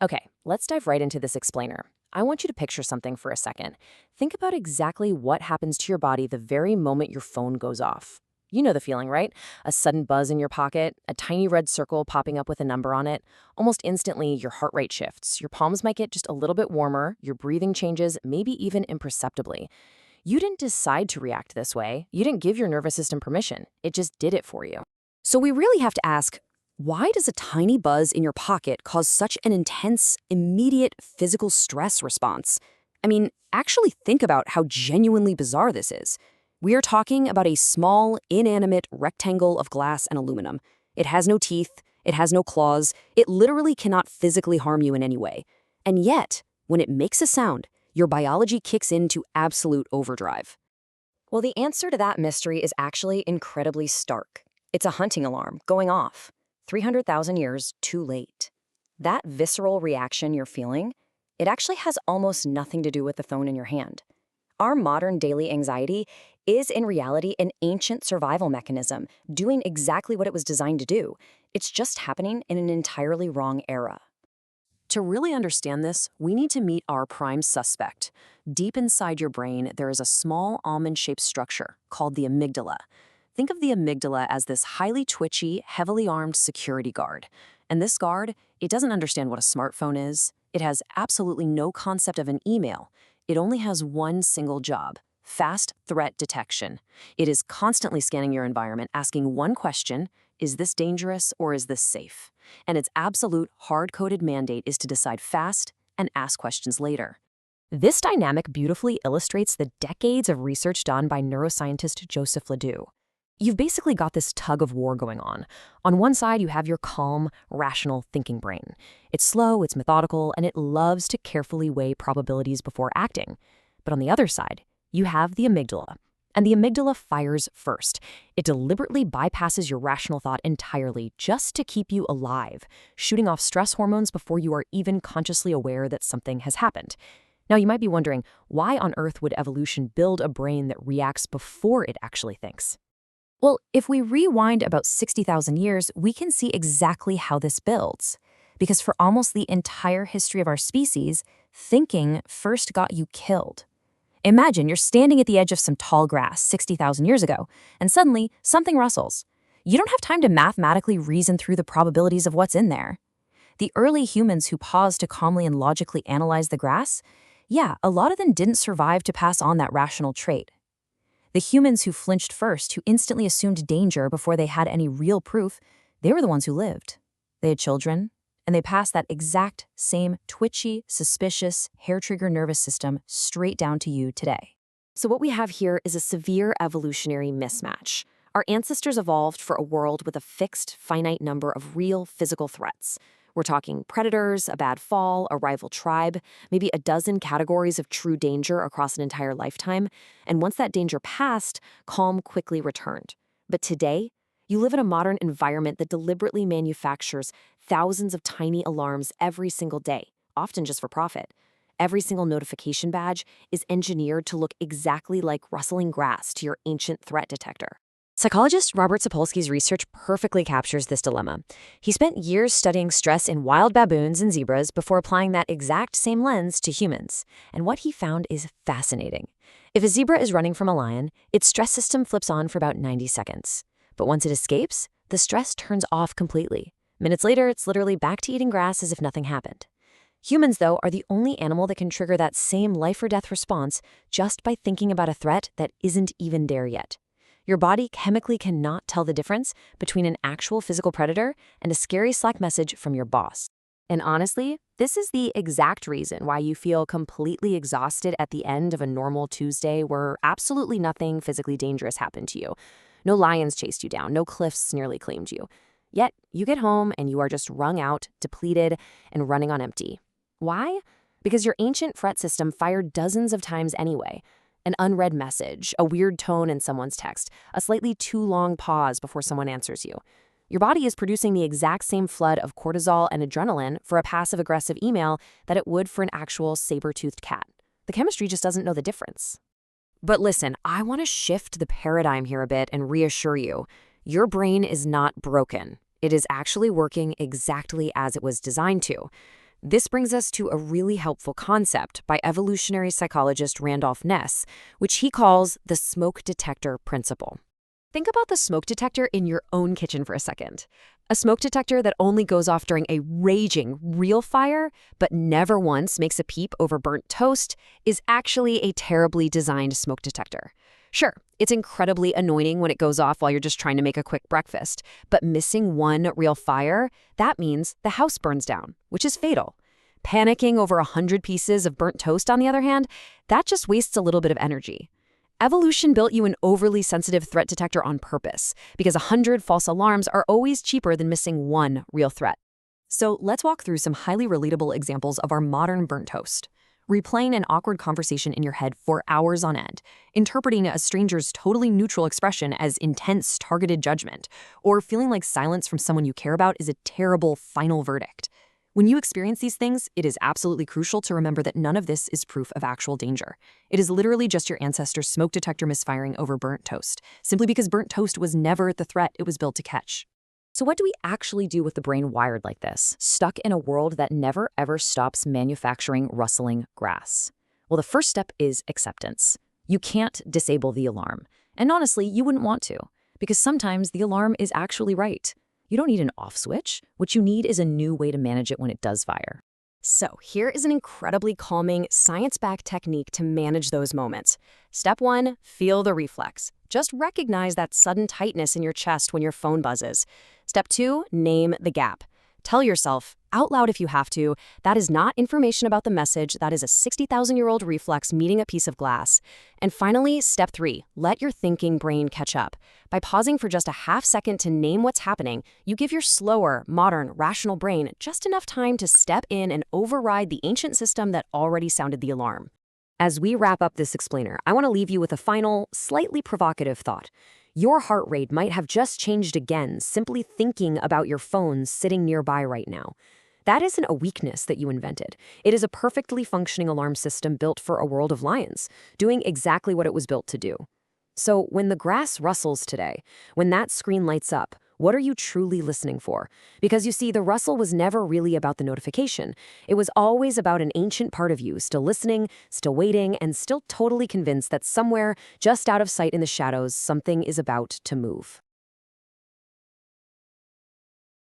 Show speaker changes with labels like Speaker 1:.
Speaker 1: Okay, let's dive right into this explainer. I want you to picture something for a second. Think about exactly what happens to your body the very moment your phone goes off. You know the feeling, right? A sudden buzz in your pocket, a tiny red circle popping up with a number on it. Almost instantly, your heart rate shifts. Your palms might get just a little bit warmer, your breathing changes, maybe even imperceptibly. You didn't decide to react this way. You didn't give your nervous system permission. It just did it for you. So we really have to ask, why does a tiny buzz in your pocket cause such an intense, immediate physical stress response? I mean, actually think about how genuinely bizarre this is. We are talking about a small, inanimate rectangle of glass and aluminum. It has no teeth, it has no claws, it literally cannot physically harm you in any way. And yet, when it makes a sound, your biology kicks into absolute overdrive. Well, the answer to that mystery is actually incredibly stark. It's a hunting alarm going off. 300,000 years too late. That visceral reaction you're feeling, it actually has almost nothing to do with the phone in your hand. Our modern daily anxiety is in reality an ancient survival mechanism doing exactly what it was designed to do. It's just happening in an entirely wrong era. To really understand this, we need to meet our prime suspect. Deep inside your brain, there is a small almond-shaped structure called the amygdala. Think of the amygdala as this highly twitchy, heavily armed security guard. And this guard, it doesn't understand what a smartphone is. It has absolutely no concept of an email. It only has one single job: fast threat detection. It is constantly scanning your environment, asking one question: is this dangerous or is this safe? And its absolute hard-coded mandate is to decide fast and ask questions later. This dynamic beautifully illustrates the decades of research done by neuroscientist Joseph Ledoux. You've basically got this tug of war going on. On one side, you have your calm, rational thinking brain. It's slow, it's methodical, and it loves to carefully weigh probabilities before acting. But on the other side, you have the amygdala. And the amygdala fires first. It deliberately bypasses your rational thought entirely just to keep you alive, shooting off stress hormones before you are even consciously aware that something has happened. Now, you might be wondering, why on earth would evolution build a brain that reacts before it actually thinks? Well, if we rewind about 60,000 years, we can see exactly how this builds. Because for almost the entire history of our species, thinking first got you killed. Imagine you're standing at the edge of some tall grass 60,000 years ago, and suddenly something rustles. You don't have time to mathematically reason through the probabilities of what's in there. The early humans who paused to calmly and logically analyze the grass, yeah, a lot of them didn't survive to pass on that rational trait. The humans who flinched first, who instantly assumed danger before they had any real proof, they were the ones who lived. They had children, and they passed that exact same twitchy, suspicious, hair-trigger nervous system straight down to you today. So what we have here is a severe evolutionary mismatch. Our ancestors evolved for a world with a fixed, finite number of real physical threats. We're talking predators, a bad fall, a rival tribe, maybe a dozen categories of true danger across an entire lifetime. And once that danger passed, calm quickly returned. But today, you live in a modern environment that deliberately manufactures thousands of tiny alarms every single day, often just for profit. Every single notification badge is engineered to look exactly like rustling grass to your ancient threat detector. Psychologist Robert Sapolsky's research perfectly captures this dilemma. He spent years studying stress in wild baboons and zebras before applying that exact same lens to humans. And what he found is fascinating. If a zebra is running from a lion, its stress system flips on for about 90 seconds. But once it escapes, the stress turns off completely. Minutes later, it's literally back to eating grass as if nothing happened. Humans, though, are the only animal that can trigger that same life-or-death response just by thinking about a threat that isn't even there yet. Your body chemically cannot tell the difference between an actual physical predator and a scary Slack message from your boss. And honestly, this is the exact reason why you feel completely exhausted at the end of a normal Tuesday where absolutely nothing physically dangerous happened to you. No lions chased you down, no cliffs nearly claimed you. Yet, you get home and you are just wrung out, depleted, and running on empty. Why? Because your ancient fret system fired dozens of times anyway. An unread message, a weird tone in someone's text, a slightly too long pause before someone answers you. Your body is producing the exact same flood of cortisol and adrenaline for a passive-aggressive email that it would for an actual saber-toothed cat. The chemistry just doesn't know the difference. But listen, I want to shift the paradigm here a bit and reassure you. Your brain is not broken. It is actually working exactly as it was designed to. This brings us to a really helpful concept by evolutionary psychologist Randolph Ness, which he calls the smoke detector principle. Think about the smoke detector in your own kitchen for a second. A smoke detector that only goes off during a raging, real fire, but never once makes a peep over burnt toast, is actually a terribly designed smoke detector. Sure, it's incredibly annoying when it goes off while you're just trying to make a quick breakfast, but missing one real fire, that means the house burns down, which is fatal. Panicking over 100 pieces of burnt toast, on the other hand, that just wastes a little bit of energy. Evolution built you an overly sensitive threat detector on purpose, because 100 false alarms are always cheaper than missing one real threat. So let's walk through some highly relatable examples of our modern burnt toast. Replaying an awkward conversation in your head for hours on end, interpreting a stranger's totally neutral expression as intense, targeted judgment, or feeling like silence from someone you care about is a terrible final verdict. When you experience these things, it is absolutely crucial to remember that none of this is proof of actual danger. It is literally just your ancestors' smoke detector misfiring over burnt toast, simply because burnt toast was never the threat it was built to catch. So what do we actually do with the brain wired like this, stuck in a world that never ever stops manufacturing rustling grass? Well, the first step is acceptance. You can't disable the alarm. And honestly, you wouldn't want to, because sometimes the alarm is actually right. You don't need an off switch. What you need is a new way to manage it when it does fire. So here is an incredibly calming, science-backed technique to manage those moments. Step 1, feel the reflex. Just recognize that sudden tightness in your chest when your phone buzzes. Step 2, name the gap. Tell yourself, out loud if you have to, that is not information about the message, that is a 60,000-year-old reflex meeting a piece of glass. And finally, step 3, let your thinking brain catch up. By pausing for just a half second to name what's happening, you give your slower, modern, rational brain just enough time to step in and override the ancient system that already sounded the alarm. As we wrap up this explainer, I want to leave you with a final, slightly provocative thought. Your heart rate might have just changed again simply thinking about your phone sitting nearby right now. That isn't a weakness that you invented. It is a perfectly functioning alarm system built for a world of lions, doing exactly what it was built to do. So when the grass rustles today, when that screen lights up, what are you truly listening for? Because you see, the rustle was never really about the notification. It was always about an ancient part of you still listening, still waiting, and still totally convinced that somewhere, just out of sight in the shadows, something is about to move.